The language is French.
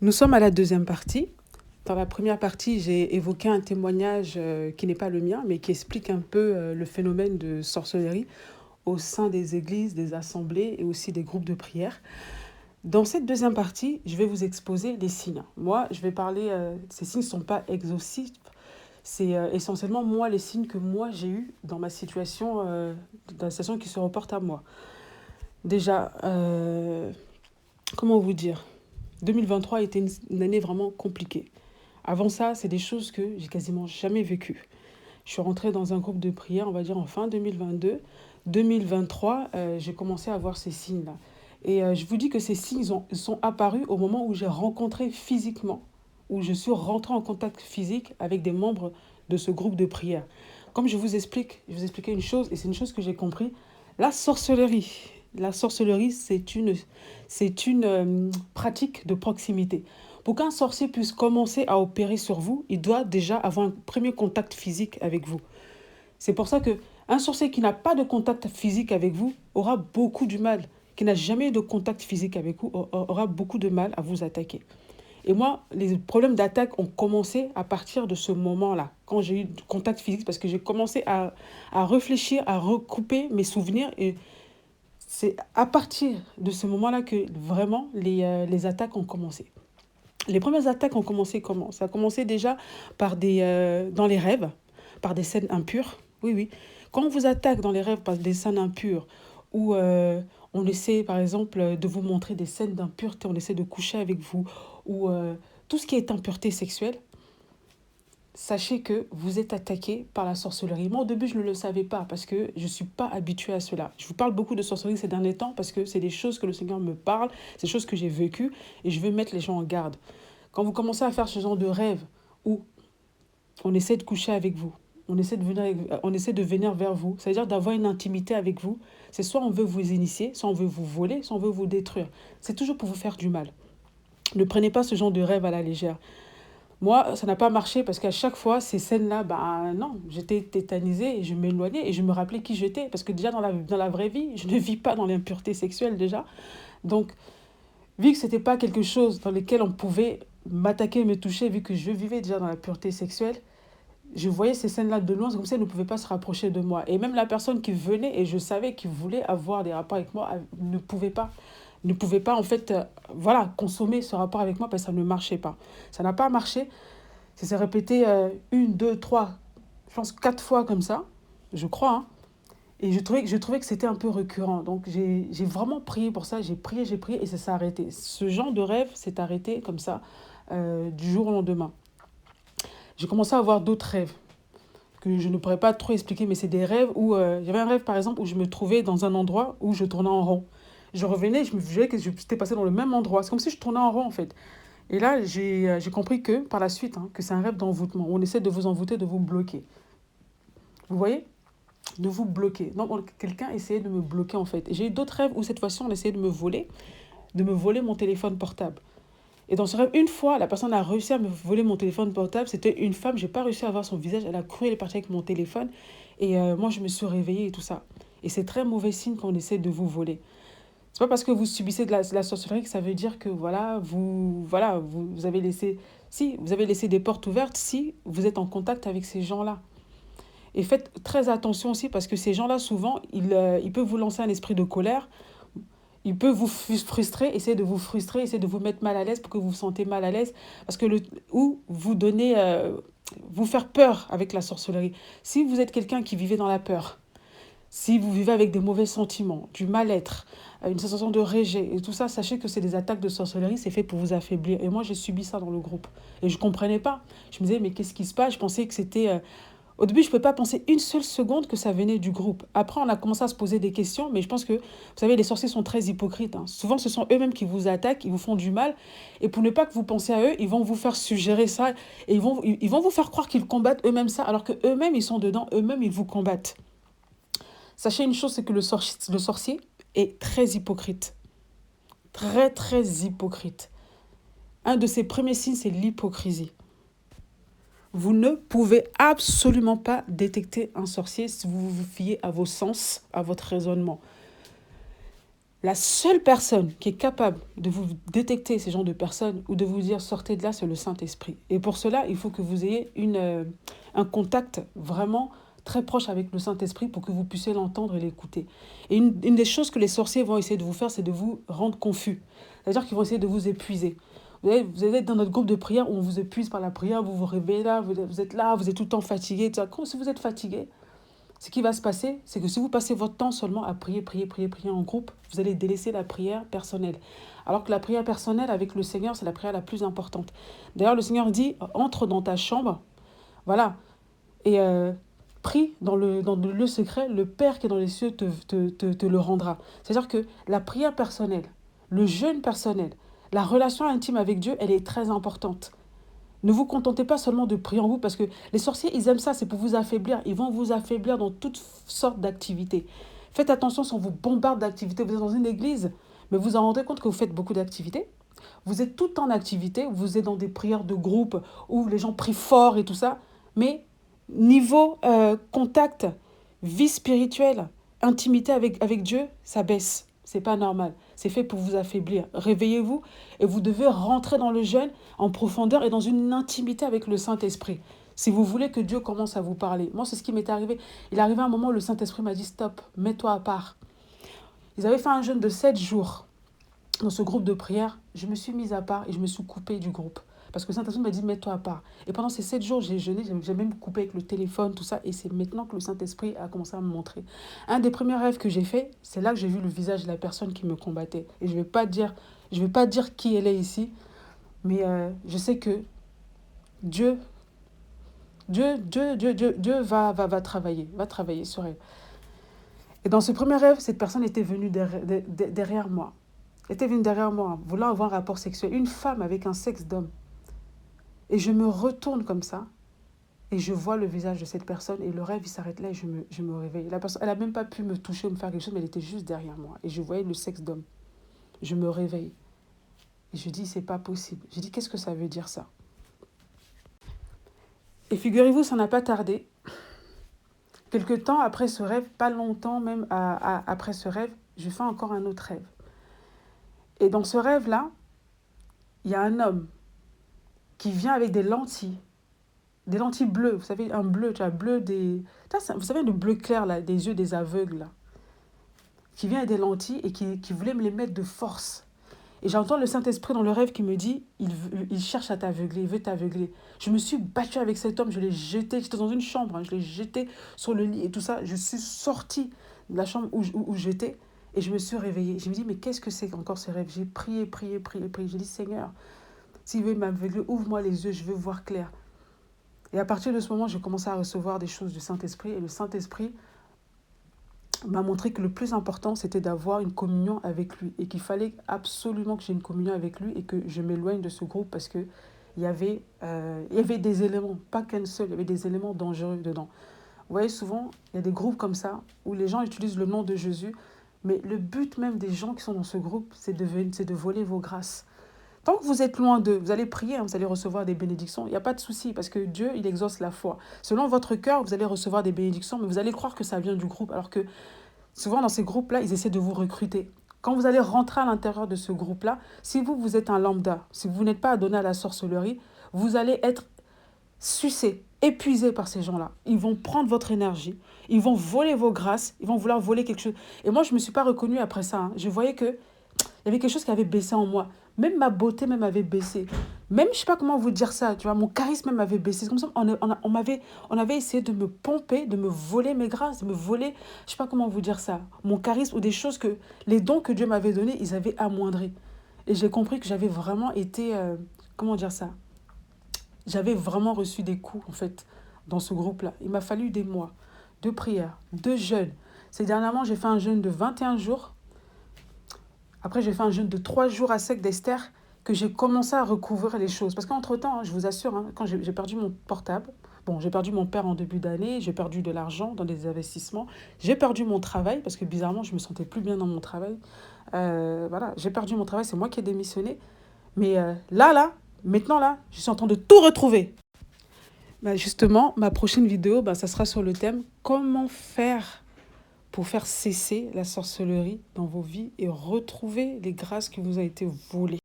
Nous sommes à la deuxième partie. Dans la première partie, j'ai évoqué un témoignage qui n'est pas le mien, mais qui explique un peu le phénomène de sorcellerie au sein des églises, des assemblées et aussi des groupes de prière. Dans cette deuxième partie, je vais vous exposer les signes. Moi, je vais parler, ces signes ne sont pas exhaustifs, c'est essentiellement moi les signes que moi j'ai eus dans la situation qui se reporte à moi. Déjà, comment vous dire 2023 a été une année vraiment compliquée. Avant ça, c'est des choses que j'ai quasiment jamais vécues. Je suis rentrée dans un groupe de prière, on va dire en fin 2022. 2023, j'ai commencé à voir ces signes-là. Et je vous dis que ces signes sont apparus au moment où j'ai rencontré physiquement, où je suis rentrée en contact physique avec des membres de ce groupe de prière. Comme je vous expliquais une chose, et c'est une chose que j'ai compris, la sorcellerie. La sorcellerie, c'est une pratique de proximité. Pour qu'un sorcier puisse commencer à opérer sur vous, il doit déjà avoir un premier contact physique avec vous. C'est pour ça que un sorcier qui n'a pas de contact physique avec vous aura beaucoup du mal, qui n'a jamais eu de contact physique avec vous, aura beaucoup de mal à vous attaquer. Et moi, les problèmes d'attaque ont commencé à partir de ce moment-là, quand j'ai eu du contact physique, parce que j'ai commencé à réfléchir, à recouper mes souvenirs. Et c'est à partir de ce moment-là que vraiment les attaques ont commencé. Les premières attaques ont commencé comment? Ça a commencé déjà dans les rêves, par des scènes impures. Oui, oui. Quand on vous attaque dans les rêves par des scènes impures, où on essaie, par exemple, de vous montrer des scènes d'impureté, on essaie de coucher avec vous, ou tout ce qui est impureté sexuelle, sachez que vous êtes attaqué par la sorcellerie. Moi, au début, je ne le savais pas parce que je ne suis pas habituée à cela. Je vous parle beaucoup de sorcellerie ces derniers temps parce que c'est des choses que le Seigneur me parle, c'est des choses que j'ai vécues et je veux mettre les gens en garde. Quand vous commencez à faire ce genre de rêve où on essaie de coucher avec vous, on essaie de venir vers vous, c'est-à-dire d'avoir une intimité avec vous, c'est soit on veut vous initier, soit on veut vous voler, soit on veut vous détruire. C'est toujours pour vous faire du mal. Ne prenez pas ce genre de rêve à la légère. Moi, ça n'a pas marché parce qu'à chaque fois, ces scènes-là, bah non, j'étais tétanisée et je m'éloignais et je me rappelais qui j'étais. Parce que déjà, dans la vraie vie, je ne vis pas dans l'impureté sexuelle déjà. Donc, vu que ce n'était pas quelque chose dans lequel on pouvait m'attaquer, me toucher, vu que je vivais déjà dans la pureté sexuelle, je voyais ces scènes-là de loin, comme ça, elle ne pouvait pas se rapprocher de moi. Et même la personne qui venait, et je savais qu'il voulait avoir des rapports avec moi, ne pouvait pas en fait, voilà, consommer ce rapport avec moi parce que ça ne marchait pas. Ça n'a pas marché. Ça s'est répété une, deux, trois, je pense quatre fois comme ça, je crois. Hein. Et je trouvais que c'était un peu récurrent. Donc j'ai vraiment prié pour ça. J'ai prié et ça s'est arrêté. Ce genre de rêve s'est arrêté comme ça du jour au lendemain. J'ai commencé à avoir d'autres rêves que je ne pourrais pas trop expliquer, mais c'est des rêves où... j'avais un rêve par exemple où je me trouvais dans un endroit où je tournais en rond. Je revenais, je me disais que j'étais passé dans le même endroit. C'est comme si je tournais en rond en fait. Et là, j'ai compris que, par la suite, hein, que c'est un rêve d'envoûtement. Où on essaie de vous envoûter, de vous bloquer. Vous voyez? De vous bloquer. Donc, quelqu'un essayait de me bloquer, en fait. Et j'ai eu d'autres rêves où, cette fois-ci, on essayait de me voler mon téléphone portable. Et dans ce rêve, une fois, la personne a réussi à me voler mon téléphone portable. C'était une femme, j'ai pas réussi à voir son visage. Elle a couru, elle est partie avec mon téléphone. Et moi, je me suis réveillée et tout ça. Et c'est très mauvais signe quand on essaie de vous voler. C'est pas parce que vous subissez de la sorcellerie que ça veut dire que vous avez laissé, si vous avez laissé des portes ouvertes, si vous êtes en contact avec ces gens-là. Et faites très attention aussi parce que ces gens-là souvent ils peuvent vous lancer un esprit de colère, ils peuvent vous frustrer, essayer de vous mettre mal à l'aise pour que vous vous sentez mal à l'aise parce que ou vous donner vous faire peur avec la sorcellerie. Si vous êtes quelqu'un qui vivait dans la peur, si vous vivez avec des mauvais sentiments, du mal-être, une sensation de rejet et tout ça, sachez que c'est des attaques de sorcellerie, c'est fait pour vous affaiblir. Et moi, j'ai subi ça dans le groupe. Et je ne comprenais pas. Je me disais, mais qu'est-ce qui se passe? Je pensais que c'était... Au début, je ne pouvais pas penser une seule seconde que ça venait du groupe. Après, on a commencé à se poser des questions, mais je pense que, vous savez, les sorciers sont très hypocrites. Hein. Souvent, ce sont eux-mêmes qui vous attaquent, ils vous font du mal. Et pour ne pas que vous pensiez à eux, ils vont vous faire suggérer ça. Et ils vont vous faire croire qu'ils combattent eux-mêmes ça, alors qu'eux-mêmes, ils sont dedans, eux-mêmes, ils vous combattent. Sachez une chose, c'est que le sorcier est très hypocrite. Très, très hypocrite. Un de ses premiers signes, c'est l'hypocrisie. Vous ne pouvez absolument pas détecter un sorcier si vous vous fiez à vos sens, à votre raisonnement. La seule personne qui est capable de vous détecter ces genres de personnes ou de vous dire sortez de là, c'est le Saint-Esprit. Et pour cela, il faut que vous ayez un contact vraiment très proche avec le Saint-Esprit pour que vous puissiez l'entendre et l'écouter. Et une des choses que les sorciers vont essayer de vous faire, c'est de vous rendre confus. C'est-à-dire qu'ils vont essayer de vous épuiser. Vous allez être dans notre groupe de prière où on vous épuise par la prière, vous vous réveillez là, vous êtes là, vous êtes tout le temps fatigué. Comme si vous êtes fatigué, ce qui va se passer, c'est que si vous passez votre temps seulement à prier en groupe, vous allez délaisser la prière personnelle. Alors que la prière personnelle avec le Seigneur, c'est la prière la plus importante. D'ailleurs, le Seigneur dit, entre dans ta chambre, voilà, et prie dans le lieu secret, le Père qui est dans les cieux te le rendra. C'est-à-dire que la prière personnelle, le jeûne personnel, la relation intime avec Dieu, elle est très importante. Ne vous contentez pas seulement de prier en vous, parce que les sorciers, ils aiment ça, c'est pour vous affaiblir. Ils vont vous affaiblir dans toutes sortes d'activités. Faites attention si on vous bombarde d'activités. Vous êtes dans une église, mais vous vous en rendez compte que vous faites beaucoup d'activités. Vous êtes tout en activité, vous êtes dans des prières de groupe où les gens prient fort et tout ça. Mais niveau contact, vie spirituelle, intimité avec Dieu, ça baisse. C'est pas normal. C'est fait pour vous affaiblir. Réveillez-vous et vous devez rentrer dans le jeûne en profondeur et dans une intimité avec le Saint-Esprit. Si vous voulez que Dieu commence à vous parler. Moi, c'est ce qui m'est arrivé. Il est arrivé un moment où le Saint-Esprit m'a dit stop, mets-toi à part. Ils avaient fait un jeûne de 7 jours dans ce groupe de prière. Je me suis mise à part et je me suis coupée du groupe. Parce que le Saint-Esprit m'a dit mets-toi à part. Et pendant ces 7 jours, j'ai jeûné, j'ai même coupé avec le téléphone, tout ça. Et c'est maintenant que le Saint-Esprit a commencé à me montrer. Un des premiers rêves que j'ai fait, c'est là que j'ai vu le visage de la personne qui me combattait. Et je ne vais pas dire qui elle est ici, mais je sais que Dieu va travailler sur elle. Et dans ce premier rêve, cette personne était venue derrière moi. Elle était venue derrière moi, voulant avoir un rapport sexuel. Une femme avec un sexe d'homme. Et je me retourne comme ça, et je vois le visage de cette personne, et le rêve, il s'arrête là, et je me réveille. La personne, elle n'a même pas pu me toucher ou me faire quelque chose, mais elle était juste derrière moi. Et je voyais le sexe d'homme. Je me réveille. Et je dis, c'est pas possible. Je dis, qu'est-ce que ça veut dire ça? Et figurez-vous, ça n'a pas tardé. Quelque temps après ce rêve, pas longtemps même après ce rêve, je fais encore un autre rêve. Et dans ce rêve-là, il y a un homme qui vient avec des lentilles bleues. Vous savez, un bleu, tu vois, bleu des... Vous savez, le bleu clair, là, des yeux des aveugles, là. Qui vient avec des lentilles et qui voulait me les mettre de force. Et j'entends le Saint-Esprit dans le rêve qui me dit, il cherche à t'aveugler, il veut t'aveugler. Je me suis battue avec cet homme, je l'ai jeté, j'étais dans une chambre, hein, je l'ai jeté sur le lit et tout ça. Je suis sortie de la chambre où j'étais et je me suis réveillée. Je me dis, mais qu'est-ce que c'est encore ce rêve? J'ai prié. J'ai dit, Seigneur, s'il veut m'aveugler, ouvre-moi les yeux, je veux voir clair. Et à partir de ce moment, j'ai commencé à recevoir des choses du Saint-Esprit. Et le Saint-Esprit m'a montré que le plus important, c'était d'avoir une communion avec lui. Et qu'il fallait absolument que j'ai une communion avec lui et que je m'éloigne de ce groupe parce qu'il y avait des éléments, pas qu'un seul, il y avait des éléments dangereux dedans. Vous voyez, souvent, il y a des groupes comme ça où les gens utilisent le nom de Jésus. Mais le but même des gens qui sont dans ce groupe, c'est de voler vos grâces. Tant que vous êtes loin d'eux, vous allez prier, hein, vous allez recevoir des bénédictions. Il n'y a pas de souci parce que Dieu, il exauce la foi. Selon votre cœur, vous allez recevoir des bénédictions, mais vous allez croire que ça vient du groupe. Alors que souvent, dans ces groupes-là, ils essaient de vous recruter. Quand vous allez rentrer à l'intérieur de ce groupe-là, si vous êtes un lambda, si vous n'êtes pas adonné à la sorcellerie, vous allez être sucé, épuisé par ces gens-là. Ils vont prendre votre énergie, ils vont voler vos grâces, ils vont vouloir voler quelque chose. Et moi, je ne me suis pas reconnue après ça. Hein. Je voyais que il y avait quelque chose qui avait baissé en moi. Même ma beauté même avait baissé. Même, je ne sais pas comment vous dire ça, tu vois, mon charisme même avait baissé. C'est comme ça, on avait essayé de me pomper, de me voler mes grâces, de me voler, je ne sais pas comment vous dire ça, mon charisme ou des choses que, les dons que Dieu m'avait donnés, ils avaient amoindri. Et j'ai compris que j'avais vraiment été, comment dire ça, j'avais vraiment reçu des coups, en fait, dans ce groupe-là. Il m'a fallu des mois de prière, de jeûne. Ces dernièrement, j'ai fait un jeûne de 21 jours. Après, j'ai fait un jeûne de 3 jours à sec d'Esther, que j'ai commencé à recouvrir les choses. Parce qu'entre-temps, hein, je vous assure, hein, quand j'ai perdu mon portable, bon, j'ai perdu mon père en début d'année, j'ai perdu de l'argent dans des investissements, j'ai perdu mon travail, parce que bizarrement, je ne me sentais plus bien dans mon travail. Voilà, j'ai perdu mon travail, c'est moi qui ai démissionné. Mais maintenant, je suis en train de tout retrouver. Justement, ma prochaine vidéo, ça sera sur le thème « Comment faire pour faire cesser la sorcellerie dans vos vies et retrouver les grâces qui vous ont été volées.